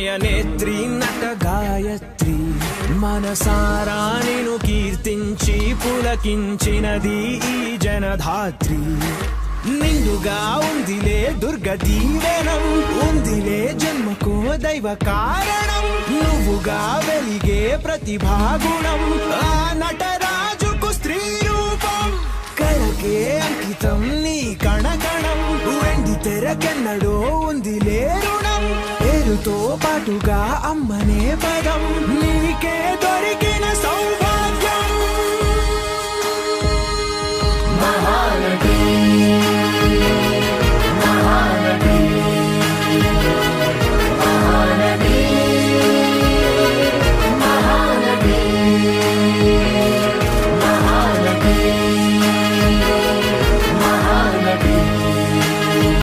నయనేత్రి నట గాయత్రి మనసారా నిను కీర్తించి పులకించినది ఈ జనధాత్రి నిండుగా ఉందిలే దుర్గ దీవెనం ఉందిలే జన్మకో దైవ కారణం నువ్వుగా వెలిగే ప్రతిభాగుణం ఆ నటరాజుకు స్త్రీ రూపం కళకే అంకితం నీ కణకణం వెండి తెరకెన్నడో ఉందిలే రుణం పేరుతో పాటుగా అమ్మనే పదం నీకే దొరికిన సౌభాగ్యం మహానటి